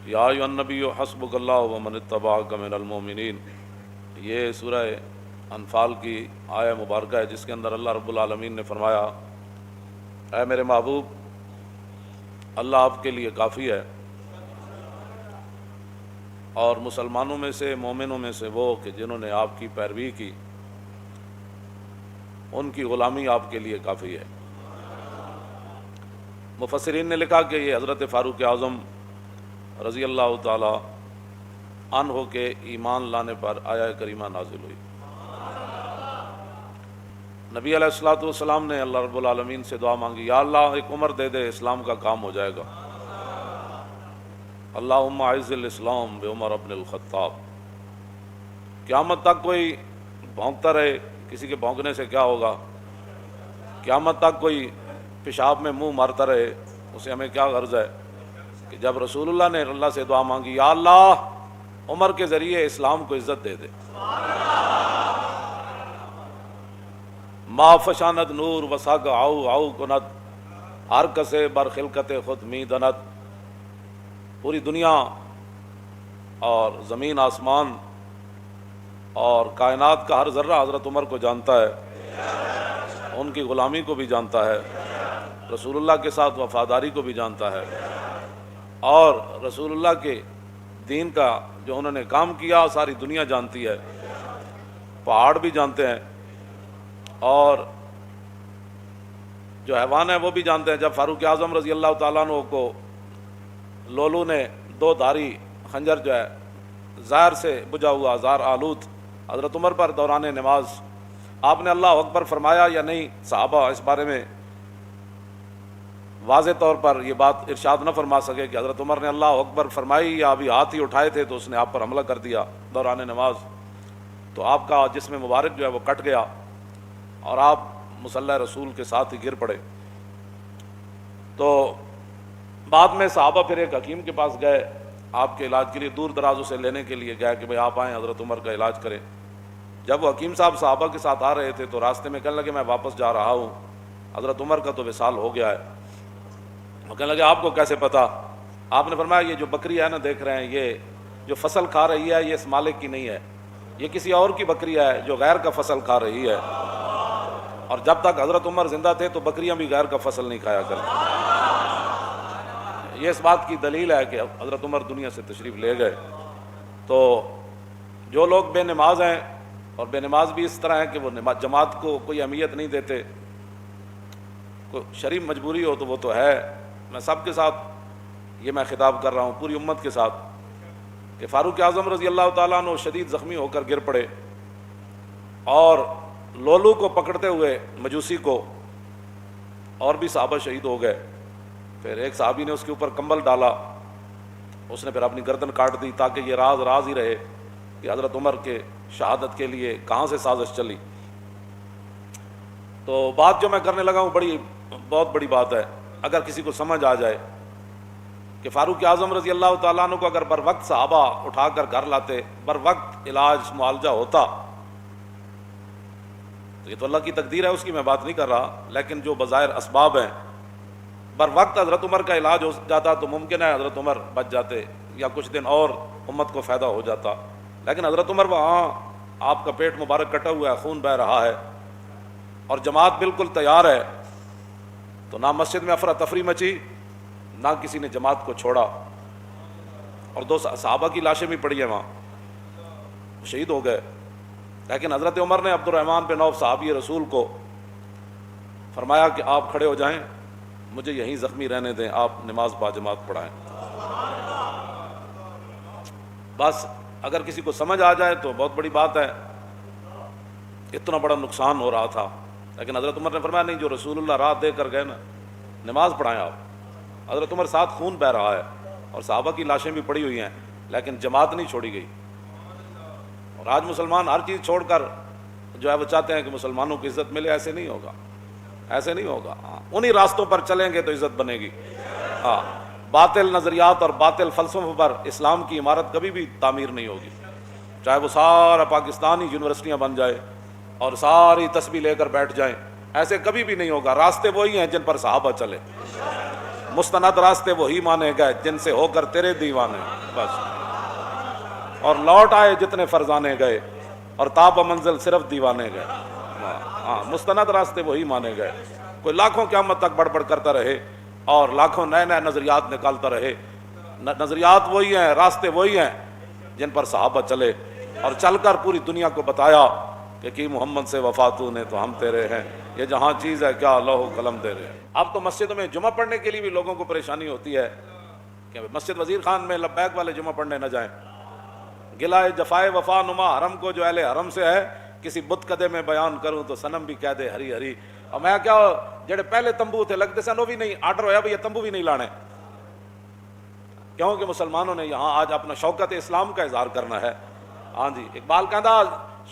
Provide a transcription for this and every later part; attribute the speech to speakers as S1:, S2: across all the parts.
S1: یا ایھا النبی حسبک اللہ ومن اتبعک من المؤمنین، یہ سورہ انفال کی آیہ مبارکہ ہے جس کے اندر اللہ رب العالمین نے فرمایا، اے میرے محبوب اللہ آپ کے لیے کافی ہے، اور مسلمانوں میں سے مومنوں میں سے وہ کہ جنہوں نے آپ کی پیروی کی ان کی غلامی آپ کے لیے کافی ہے۔ مفسرین نے لکھا کہ یہ حضرت فاروق اعظم رضی اللہ تعالی عنہ کے ایمان لانے پر آیہ کریمہ نازل ہوئی۔ نبی علیہ الصلوۃ والسلام نے اللہ رب العالمین سے دعا مانگی، یا اللہ ایک عمر دے دے، اسلام کا کام ہو جائے گا۔ اللہم اعز الاسلام بعمر ابن الخطاب۔ قیامت تک کوئی بھونکتا رہے، کسی کے بھونکنے سے کیا ہوگا؟ قیامت تک کوئی پیشاب میں منہ مارتا رہے، اسے ہمیں کیا غرض ہے؟ کہ جب رسول اللہ نے اللہ سے دعا مانگی، یا اللہ عمر کے ذریعے اسلام کو عزت دے دے۔ ما فشاند نور وساگ آؤ آؤ کند، ہر کسے بر خلقت خود می دند۔ پوری دنیا اور زمین آسمان اور کائنات کا ہر ذرہ حضرت عمر کو جانتا ہے، ان کی غلامی کو بھی جانتا ہے، رسول اللہ کے ساتھ وفاداری کو بھی جانتا ہے، اور رسول اللہ کے دین کا جو انہوں نے کام کیا ساری دنیا جانتی ہے، پہاڑ بھی جانتے ہیں اور جو حیوان ہیں وہ بھی جانتے ہیں۔ جب فاروق اعظم رضی اللہ تعالیٰ عنہ کو لولو نے دو دھاری خنجر جو ہے زہر سے بجھا ہوا زہر آلود حضرت عمر پر دوران نماز، آپ نے اللہ اکبر فرمایا یا نہیں؟ صحابہ اس بارے میں واضح طور پر یہ بات ارشاد نہ فرما سکے کہ حضرت عمر نے اللہ اکبر فرمائی یا ابھی ہاتھ ہی اٹھائے تھے تو اس نے آپ پر حملہ کر دیا دوران نماز، تو آپ کا جسم مبارک جو ہے وہ کٹ گیا اور آپ مصلی رسول کے ساتھ ہی گر پڑے۔ تو بعد میں صحابہ پھر ایک حکیم کے پاس گئے، آپ کے علاج کے لیے دور دراز اسے لینے کے لیے گئے کہ بھئی آپ آئیں حضرت عمر کا علاج کریں۔ جب وہ حکیم صاحب صحابہ کے ساتھ آ رہے تھے تو راستے میں کہنے لگے میں واپس جا رہا ہوں، حضرت عمر کا تو وصال ہو گیا ہے۔ وہ کہنے لگے آپ کو کیسے پتا؟ آپ نے فرمایا یہ جو بکری ہے نا دیکھ رہے ہیں، یہ جو فصل کھا رہی ہے یہ اس مالک کی نہیں ہے، یہ کسی اور کی بکری ہے جو غیر کا فصل کھا رہی ہے، اور جب تک حضرت عمر زندہ تھے تو بکریاں بھی غیر کا فصل نہیں کھایا کرتی۔ یہ اس بات کی دلیل ہے کہ حضرت عمر دنیا سے تشریف لے گئے۔ تو جو لوگ بے نماز ہیں، اور بے نماز بھی اس طرح ہے کہ وہ جماعت کو کوئی اہمیت نہیں دیتے، کوئی شرعی مجبوری ہو تو وہ تو ہے، میں سب کے ساتھ یہ میں خطاب کر رہا ہوں پوری امت کے ساتھ کہ فاروق اعظم رضی اللہ تعالیٰ عنہ شدید زخمی ہو کر گر پڑے، اور لولو کو پکڑتے ہوئے مجوسی کو اور بھی صحابہ شہید ہو گئے۔ پھر ایک صحابی نے اس کے اوپر کمبل ڈالا، اس نے پھر اپنی گردن کاٹ دی تاکہ یہ راز راز ہی رہے کہ حضرت عمر کے شہادت کے لیے کہاں سے سازش چلی۔ تو بات جو میں کرنے لگا ہوں بہت بڑی بات ہے، اگر کسی کو سمجھ آ جائے کہ فاروق اعظم رضی اللہ تعالیٰ عنہ کو اگر بر وقت صحابہ اٹھا کر گھر لاتے، بر وقت علاج معالجہ ہوتا، تو یہ تو اللہ کی تقدیر ہے، اس کی میں بات نہیں کر رہا، لیکن جو بظاہر اسباب ہیں، بر وقت حضرت عمر کا علاج ہو جاتا تو ممکن ہے حضرت عمر بچ جاتے یا کچھ دن اور امت کو فائدہ ہو جاتا، لیکن حضرت عمر وہاں آپ کا پیٹ مبارک کٹا ہوا ہے، خون بہہ رہا ہے، اور جماعت بالکل تیار ہے، تو نہ مسجد میں افراتفری مچی، نہ کسی نے جماعت کو چھوڑا، اور دو صحابہ کی لاشیں بھی پڑی ہیں وہاں، شہید ہو گئے۔ لیکن حضرت عمر نے عبد الرحمن بن عوف صحابی رسول کو فرمایا کہ آپ کھڑے ہو جائیں، مجھے یہیں زخمی رہنے دیں، آپ نماز با جماعت پڑھائیں۔ بس اگر کسی کو سمجھ آ جائے تو بہت بڑی بات ہے، اتنا بڑا نقصان ہو رہا تھا، لیکن حضرت عمر نے فرمایا نہیں، جو رسول اللہ راہ دے کر گئے نا، نماز پڑھائیں آپ۔ حضرت عمر ساتھ خون بہہ رہا ہے اور صحابہ کی لاشیں بھی پڑی ہوئی ہیں، لیکن جماعت نہیں چھوڑی گئی۔ اور آج مسلمان ہر چیز چھوڑ کر جو ہے وہ چاہتے ہیں کہ مسلمانوں کی عزت ملے، ایسے نہیں ہوگا، ایسے نہیں ہوگا۔ انہی راستوں پر چلیں گے تو عزت بنے گی۔ باطل نظریات اور باطل فلسفوں پر اسلام کی عمارت کبھی بھی تعمیر نہیں ہوگی، چاہے وہ سارا پاکستانی یونیورسٹیاں بن جائے اور ساری تسبیح لے کر بیٹھ جائیں، ایسے کبھی بھی نہیں ہوگا۔ راستے وہی ہیں جن پر صحابہ چلے۔ مستند راستے وہی مانے گئے جن سے ہو کر تیرے دیوانے، بس، اور لوٹ آئے جتنے فرزانے گئے اور تاب منزل صرف دیوانے گئے۔ ہاں، مستند راستے وہی مانے گئے۔ کوئی لاکھوں قیامت تک بڑبڑ کرتا رہے اور لاکھوں نئے نئے نظریات نکالتا رہے، نظریات وہی ہیں، راستے وہی ہیں جن پر صحابہ چلے اور چل کر پوری دنیا کو بتایا کہ کی محمد سے وفا تو نے تو ہم تیرے ہیں، یہ جہاں چیز ہے کیا لوح و قلم تیرے ہیں۔ اب تو مسجدوں میں جمعہ پڑھنے کے لیے بھی لوگوں کو پریشانی ہوتی ہے کہ مسجد وزیر خان میں لبیک والے جمعہ پڑھنے نہ جائیں۔ گلائے جفائے وفا نما حرم کو جو اہل حرم سے ہے، کسی بت کدے میں بیان کروں تو صنم بھی کہہ دے ہری ہری۔ اور میں کیا جڑے پہلے تمبو تھے لگتے سن وہ بھی نہیں، آرڈر ہویا بھئی یہ تمبو بھی نہیں لانے، کیونکہ مسلمانوں نے یہاں آج اپنا شوکت اسلام کا اظہار کرنا ہے۔ ہاں جی، اقبال کہتا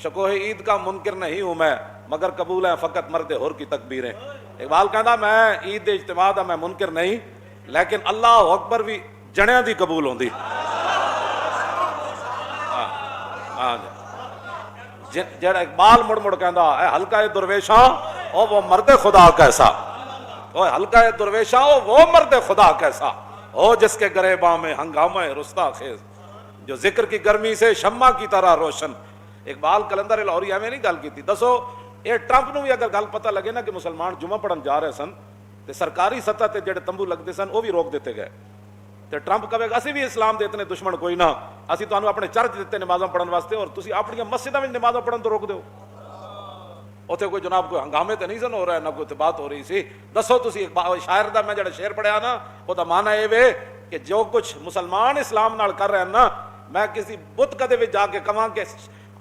S1: شکوہ عید کا منکر نہیں ہوں میں، مگر قبول ہے فقط مرد حر کی تکبیریں۔ اقبال کہتا میں عید اجتماع دا میں منکر نہیں، لیکن اللہ اکبر بھی جنیاں دی قبول ہوندی۔ ہاں جی، جڑا اقبال مڑ مڑ کہندا اے ہلکا درویشاں او وہ مرد خدا کیسا، او ہلکا درویشاں او وہ مرد خدا کیسا، او جس کے گریباں میں ہنگامہ رستا خیز، جو ذکر کی گرمی سے شمع کی طرح روشن۔ اقبال کلندر لاہوری ایویں نہیں گل کیتی۔ دسو یہ ٹرمپ نو بھی اگر گل پتہ لگے نا کہ مسلمان جمعہ پڑھن جا رہے سن تے سرکاری سطح تے جڑے تمبو لگتے سن وہ بھی روک دیتے گئے، تے ٹرمپ کہے گا اسی بھی اسلام دے اتنے دشمن کوئی نہ، اسی تانوں اپنے چرچ دیتے نمازاں پڑھن واسطے اور تسی اپنی مسجداں وچ نمازاں پڑھن تو روک دیو۔ اوتھے کوئی جناب کوئی ہنگامے تے نہیں سن ہو رہا، نہ کوئی بات ہو رہی سی۔ دسو تسی شاعر دا میں جڑا شعر پڑھیا نا او دا معنی اے وے کہ جو کچھ مسلمان اسلام نال کر رہے ہیں نا، میں کسی بت کدے وچ جا کے کہاں کہ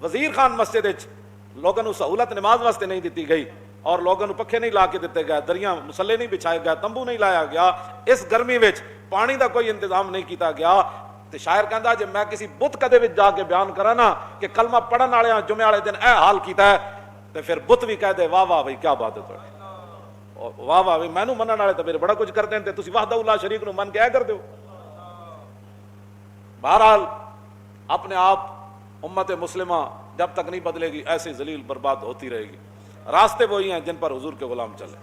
S1: وزیر خان مسجد وچ لوگوں نو سہولت نماز واسطے نہیں دیتی گئی اور لوگوں نو پکھے نہیں لا کے دیتے گئے، دریاں مسلے نہیں بچھائے گئے، تمبو نہیں لایا گیا، اس گرمی وچ پانی دا کوئی انتظام نہیں کیتا گیا، تے شاعر کہندا جے میں کسی بت کدے وچ جا کے بیان کراں نا کہ کلمہ پڑھن والے جمعے والے دن اے حال کیتا ہے، تے پھر بت بھی کہہ دے واہ واہ بھائی کیا بات ہے تہاڈی، واہ واہ بھائی مینوں منن والے تے پھر بڑا کچھ کردے ہیں تے تسی وحدہ اللہ شریک نو من کے اے کر دیو۔ بہرحال اپنے آپ امت مسلمہ جب تک نہیں بدلے گی ایسے ذلیل برباد ہوتی رہے گی۔ راستے وہی ہیں جن پر حضور کے غلام چلے۔